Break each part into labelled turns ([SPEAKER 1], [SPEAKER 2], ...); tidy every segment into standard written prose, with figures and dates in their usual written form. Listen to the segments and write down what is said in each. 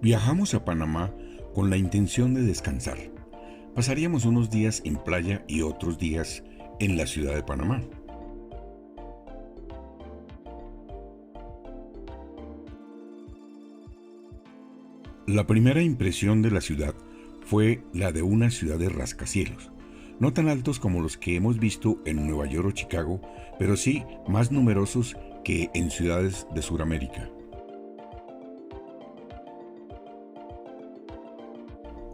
[SPEAKER 1] Viajamos a Panamá con la intención de descansar. Pasaríamos unos días en playa y otros días en la ciudad de Panamá. La primera impresión de la ciudad fue la de una ciudad de rascacielos, no tan altos como los que hemos visto en Nueva York o Chicago, pero sí más numerosos que en ciudades de Sudamérica.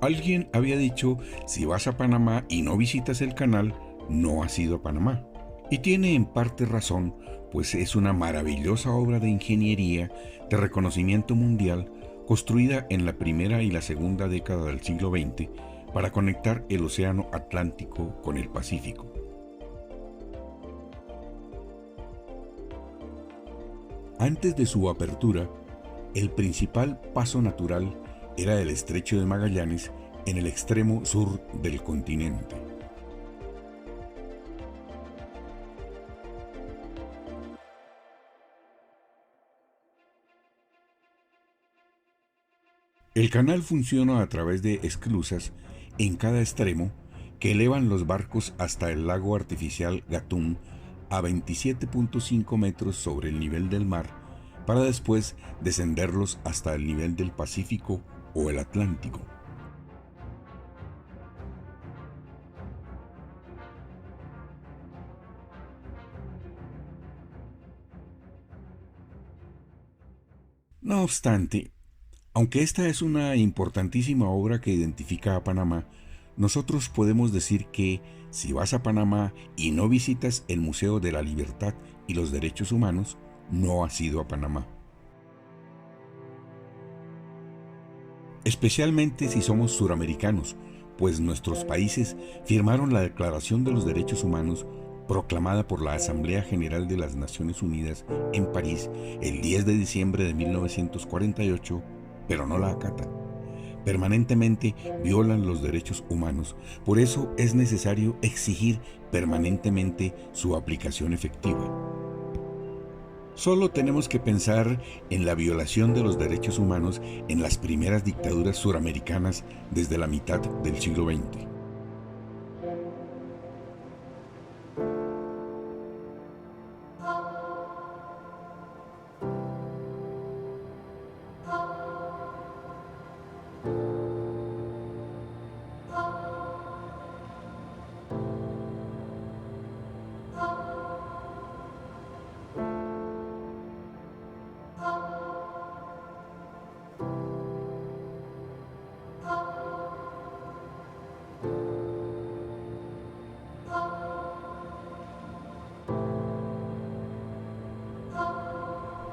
[SPEAKER 1] Alguien había dicho, si vas a Panamá y no visitas el canal, no has ido a Panamá. Y tiene en parte razón, pues es una maravillosa obra de ingeniería de reconocimiento mundial construida en la primera y la segunda década del siglo XX para conectar el Océano Atlántico con el Pacífico. Antes de su apertura, el principal paso natural era el Estrecho de Magallanes en el extremo sur del continente. El canal funciona a través de esclusas en cada extremo que elevan los barcos hasta el lago artificial Gatún a 27.5 metros sobre el nivel del mar para después descenderlos hasta el nivel del Pacífico o el Atlántico. No obstante, aunque esta es una importantísima obra que identifica a Panamá, nosotros podemos decir que si vas a Panamá y no visitas el Museo de la Libertad y los Derechos Humanos, no has ido a Panamá. Especialmente si somos suramericanos, pues nuestros países firmaron la Declaración de los Derechos Humanos proclamada por la Asamblea General de las Naciones Unidas en París el 10 de diciembre de 1948, pero no la acatan. Permanentemente violan los derechos humanos, por eso es necesario exigir permanentemente su aplicación efectiva. Solo tenemos que pensar en la violación de los derechos humanos en las primeras dictaduras suramericanas desde la mitad del siglo XX.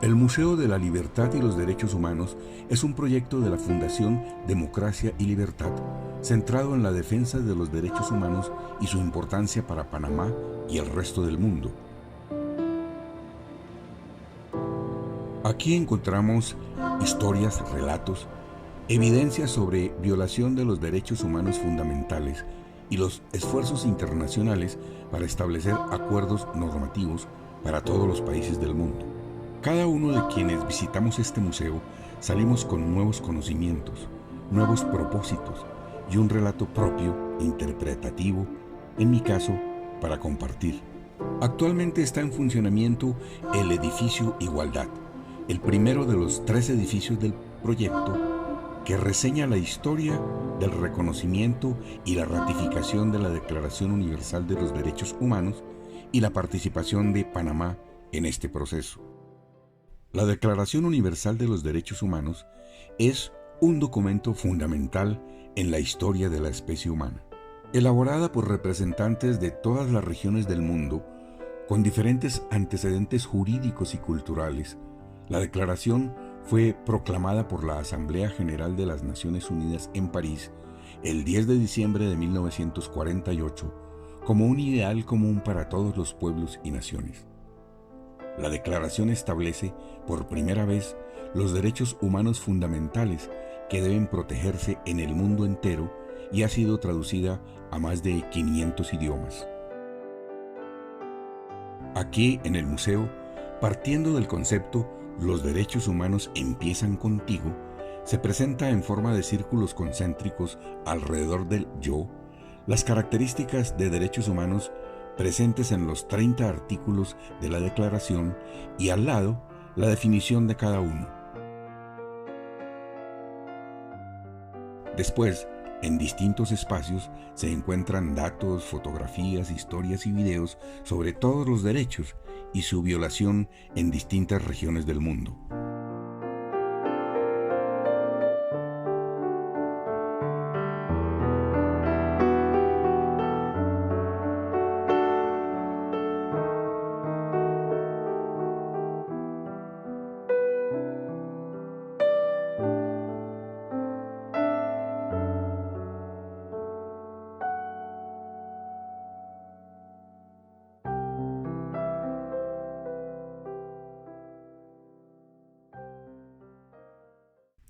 [SPEAKER 1] El Museo de la Libertad y los Derechos Humanos es un proyecto de la Fundación Democracia y Libertad, centrado en la defensa de los derechos humanos y su importancia para Panamá y el resto del mundo. Aquí encontramos historias, relatos, evidencias sobre violación de los derechos humanos fundamentales y los esfuerzos internacionales para establecer acuerdos normativos para todos los países del mundo. Cada uno de quienes visitamos este museo salimos con nuevos conocimientos, nuevos propósitos y un relato propio, interpretativo, en mi caso, para compartir. Actualmente está en funcionamiento el edificio Igualdad, el primero de los 3 edificios del proyecto que reseña la historia del reconocimiento y la ratificación de la Declaración Universal de los Derechos Humanos y la participación de Panamá en este proceso. La Declaración Universal de los Derechos Humanos es un documento fundamental en la historia de la especie humana. Elaborada por representantes de todas las regiones del mundo, con diferentes antecedentes jurídicos y culturales, la declaración fue proclamada por la Asamblea General de las Naciones Unidas en París el 10 de diciembre de 1948 como un ideal común para todos los pueblos y naciones. La declaración establece por primera vez los derechos humanos fundamentales que deben protegerse en el mundo entero y ha sido traducida a más de 500 idiomas. Aquí en el museo, partiendo del concepto "los derechos humanos empiezan contigo", se presenta en forma de círculos concéntricos alrededor del yo, las características de derechos humanos presentes en los 30 artículos de la Declaración y al lado la definición de cada uno. Después, en distintos espacios se encuentran datos, fotografías, historias y videos sobre todos los derechos y su violación en distintas regiones del mundo.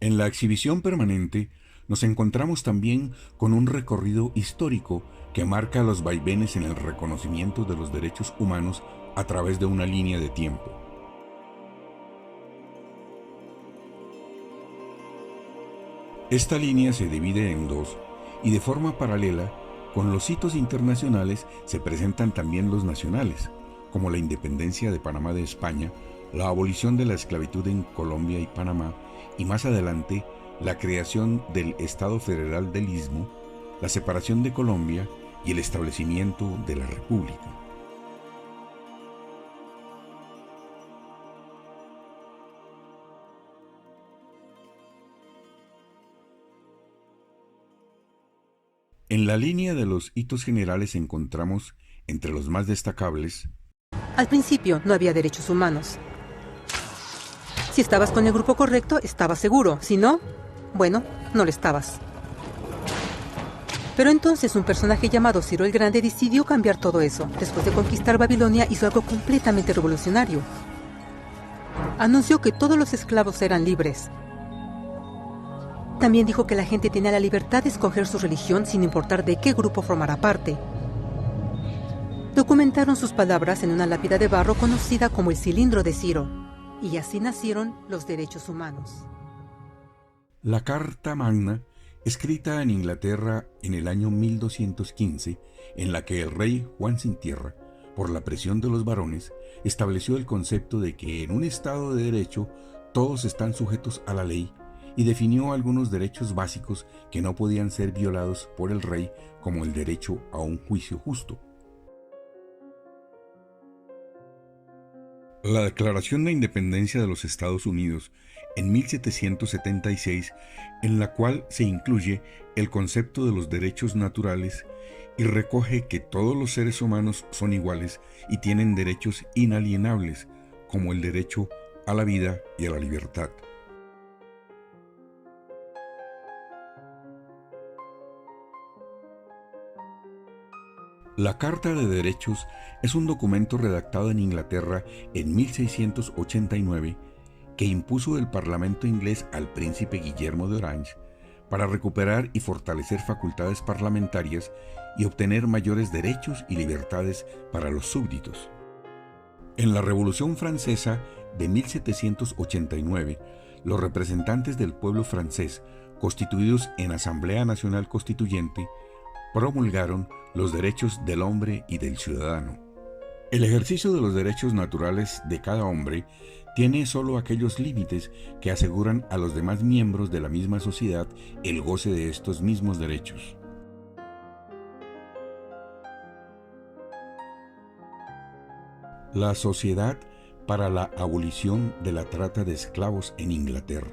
[SPEAKER 1] En la exhibición permanente nos encontramos también con un recorrido histórico que marca los vaivenes en el reconocimiento de los derechos humanos a través de una línea de tiempo. Esta línea se divide en dos y de forma paralela con los hitos internacionales se presentan también los nacionales, como la independencia de Panamá de España, la abolición de la esclavitud en Colombia y Panamá, y más adelante la creación del Estado Federal del Istmo, la separación de Colombia y el establecimiento de la República. En la línea de los hitos generales encontramos, entre los más destacables:
[SPEAKER 2] al principio no había derechos humanos. Si estabas con el grupo correcto, estabas seguro. Si no, bueno, no lo estabas. Pero entonces un personaje llamado Ciro el Grande decidió cambiar todo eso. Después de conquistar Babilonia, hizo algo completamente revolucionario. Anunció que todos los esclavos eran libres. También dijo que la gente tenía la libertad de escoger su religión sin importar de qué grupo formara parte. Documentaron sus palabras en una lápida de barro conocida como el Cilindro de Ciro. Y así nacieron los derechos humanos.
[SPEAKER 1] La Carta Magna, escrita en Inglaterra en el año 1215, en la que el rey Juan Sin Tierra, por la presión de los varones, estableció el concepto de que en un Estado de derecho todos están sujetos a la ley y definió algunos derechos básicos que no podían ser violados por el rey, como el derecho a un juicio justo. La Declaración de Independencia de los Estados Unidos en 1776, en la cual se incluye el concepto de los derechos naturales y recoge que todos los seres humanos son iguales y tienen derechos inalienables, como el derecho a la vida y a la libertad. La Carta de Derechos es un documento redactado en Inglaterra en 1689 que impuso el Parlamento inglés al príncipe Guillermo de Orange para recuperar y fortalecer facultades parlamentarias y obtener mayores derechos y libertades para los súbditos. En la Revolución Francesa de 1789, los representantes del pueblo francés, constituidos en Asamblea Nacional Constituyente, promulgaron los derechos del hombre y del ciudadano. El ejercicio de los derechos naturales de cada hombre tiene solo aquellos límites que aseguran a los demás miembros de la misma sociedad el goce de estos mismos derechos. La Sociedad para la Abolición de la Trata de Esclavos en Inglaterra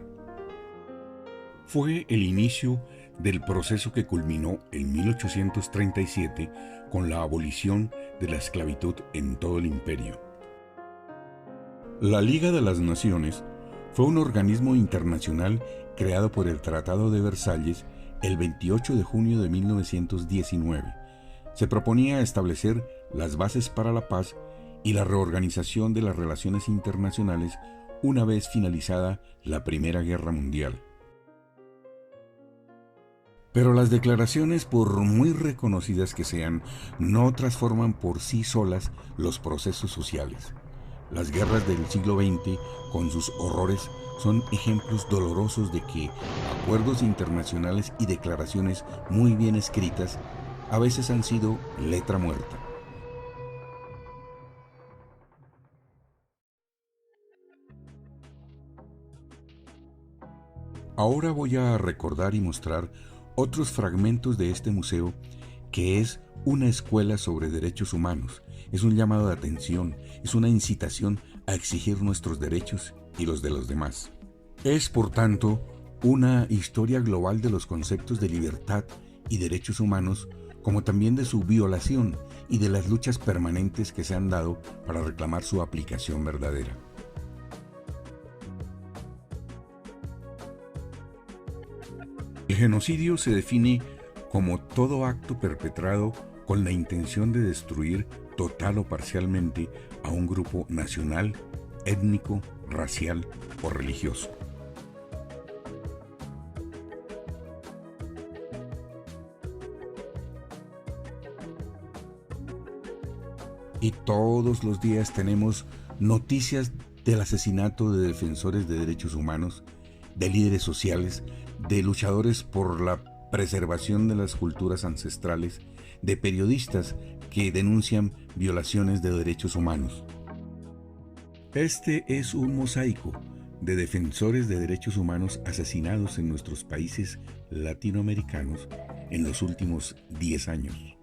[SPEAKER 1] fue el inicio del proceso que culminó en 1837 con la abolición de la esclavitud en todo el imperio. La Liga de las Naciones fue un organismo internacional creado por el Tratado de Versalles el 28 de junio de 1919. Se proponía establecer las bases para la paz y la reorganización de las relaciones internacionales una vez finalizada la Primera Guerra Mundial. Pero las declaraciones, por muy reconocidas que sean, no transforman por sí solas los procesos sociales. Las guerras del siglo XX, con sus horrores, son ejemplos dolorosos de que acuerdos internacionales y declaraciones muy bien escritas a veces han sido letra muerta. Ahora voy a recordar y mostrar otros fragmentos de este museo que es una escuela sobre derechos humanos, es un llamado de atención, es una incitación a exigir nuestros derechos y los de los demás. Es, por tanto, una historia global de los conceptos de libertad y derechos humanos, como también de su violación y de las luchas permanentes que se han dado para reclamar su aplicación verdadera. El genocidio se define como todo acto perpetrado con la intención de destruir total o parcialmente a un grupo nacional, étnico, racial o religioso. Y todos los días tenemos noticias del asesinato de defensores de derechos humanos, de líderes sociales, de luchadores por la preservación de las culturas ancestrales, de periodistas que denuncian violaciones de derechos humanos. Este es un mosaico de defensores de derechos humanos asesinados en nuestros países latinoamericanos en los últimos 10 años.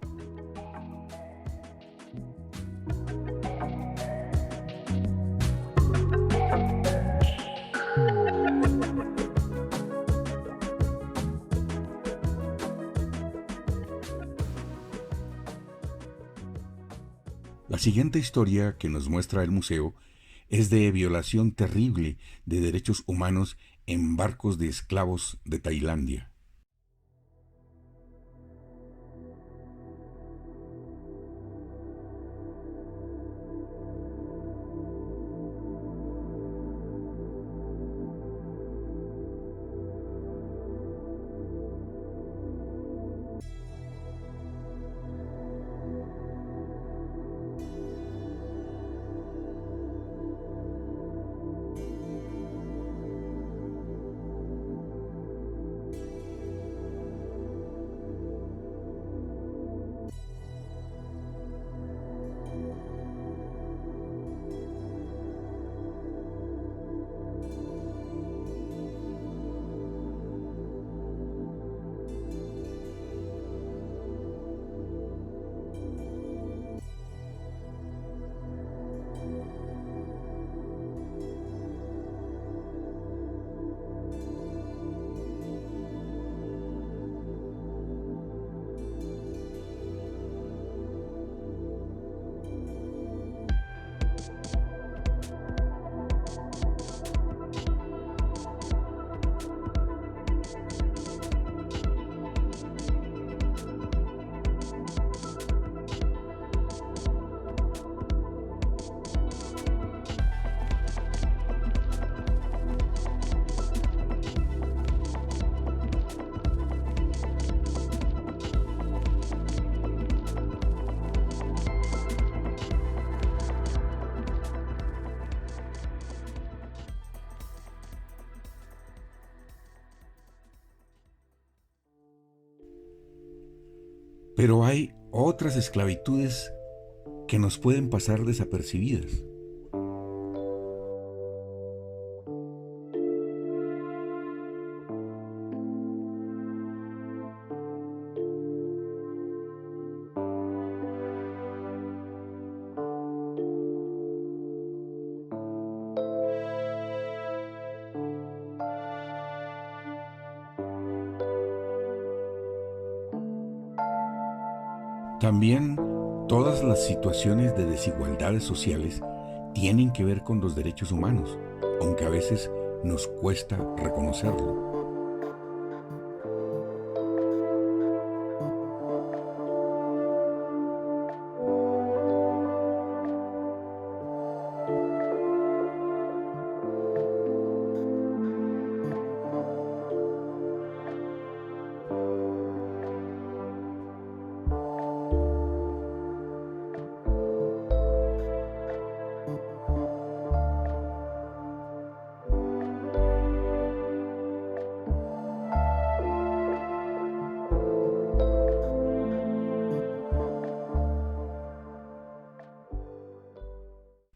[SPEAKER 1] La siguiente historia que nos muestra el museo es de violación terrible de derechos humanos en barcos de esclavos de Tailandia. Pero hay otras esclavitudes que nos pueden pasar desapercibidas. También todas las situaciones de desigualdades sociales tienen que ver con los derechos humanos, aunque a veces nos cuesta reconocerlo.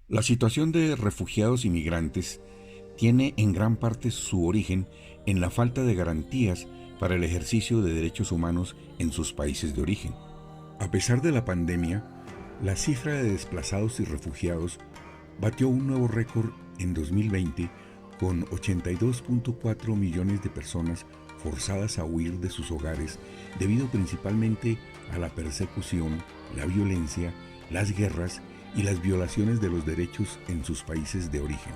[SPEAKER 1] La situación de refugiados y migrantes tiene en gran parte su origen en la falta de garantías para el ejercicio de derechos humanos en sus países de origen. A pesar de la pandemia, la cifra de desplazados y refugiados batió un nuevo récord en 2020 con 82.4 millones de personas forzadas a huir de sus hogares debido principalmente a la persecución, la violencia, las guerras y las violaciones de los derechos en sus países de origen.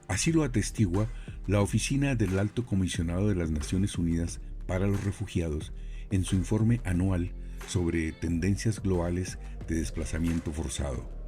[SPEAKER 1] Así lo atestigua la Oficina del Alto Comisionado de las Naciones Unidas para los Refugiados en su informe anual sobre tendencias globales de desplazamiento forzado.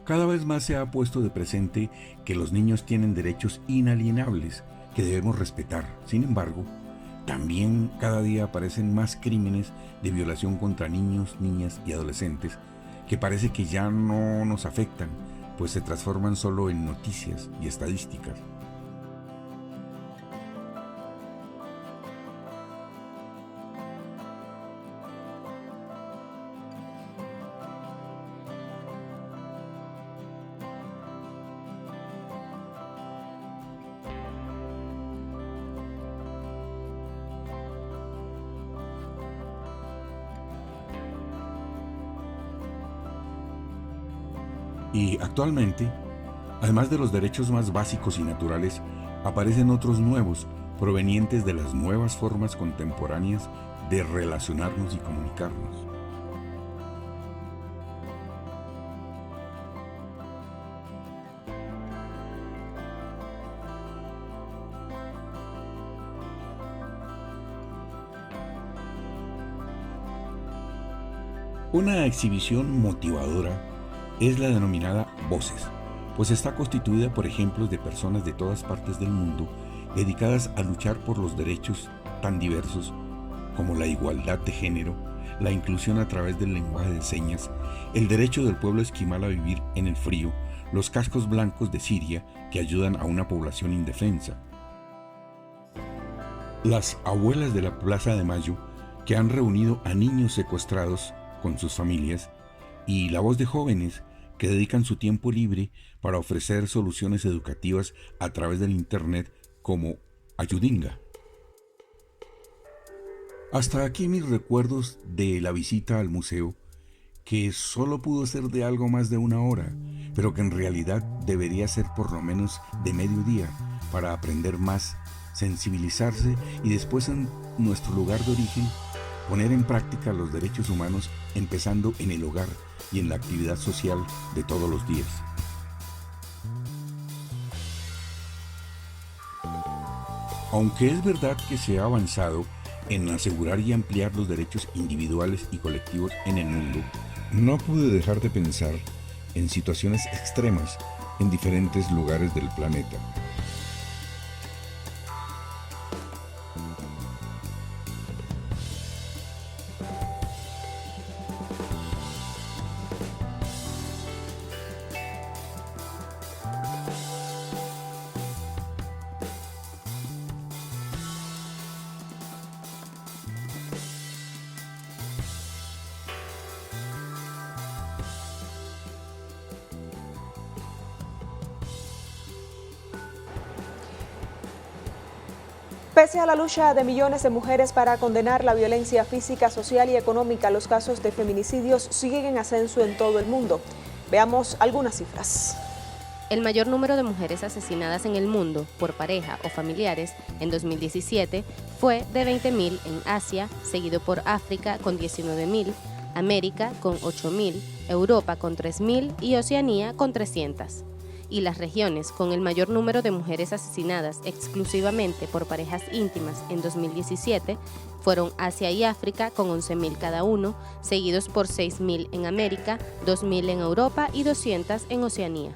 [SPEAKER 1] Cada vez más se ha puesto de presente que los niños tienen derechos inalienables que debemos respetar. Sin embargo, también cada día aparecen más crímenes de violación contra niños, niñas y adolescentes que parece que ya no nos afectan, pues se transforman solo en noticias y estadísticas. Y actualmente, además de los derechos más básicos y naturales, aparecen otros nuevos, provenientes de las nuevas formas contemporáneas de relacionarnos y comunicarnos. Una exhibición motivadora es la denominada Voces, pues está constituida por ejemplos de personas de todas partes del mundo dedicadas a luchar por los derechos tan diversos como la igualdad de género, la inclusión a través del lenguaje de señas, el derecho del pueblo esquimal a vivir en el frío, los cascos blancos de Siria que ayudan a una población indefensa, las abuelas de la Plaza de Mayo que han reunido a niños secuestrados con sus familias, y la voz de jóvenes que dedican su tiempo libre para ofrecer soluciones educativas a través del Internet como Ayudinga. Hasta aquí mis recuerdos de la visita al museo, que solo pudo ser de algo más de una hora, pero que en realidad debería ser por lo menos de mediodía para aprender más, sensibilizarse y después en nuestro lugar de origen poner en práctica los derechos humanos, empezando en el hogar y en la actividad social de todos los días. Aunque es verdad que se ha avanzado en asegurar y ampliar los derechos individuales y colectivos en el mundo, no pude dejar de pensar en situaciones extremas en diferentes lugares del planeta.
[SPEAKER 3] Pese a la lucha de millones de mujeres para condenar la violencia física, social y económica, los casos de feminicidios siguen en ascenso en todo el mundo. Veamos algunas cifras.
[SPEAKER 4] El mayor número de mujeres asesinadas en el mundo por pareja o familiares en 2017 fue de 20.000 en Asia, seguido por África con 19.000, América con 8.000, Europa con 3.000 y Oceanía con 300. Y las regiones con el mayor número de mujeres asesinadas exclusivamente por parejas íntimas en 2017 fueron Asia y África con 11.000 cada uno, seguidos por 6.000 en América, 2.000 en Europa y 200 en Oceanía.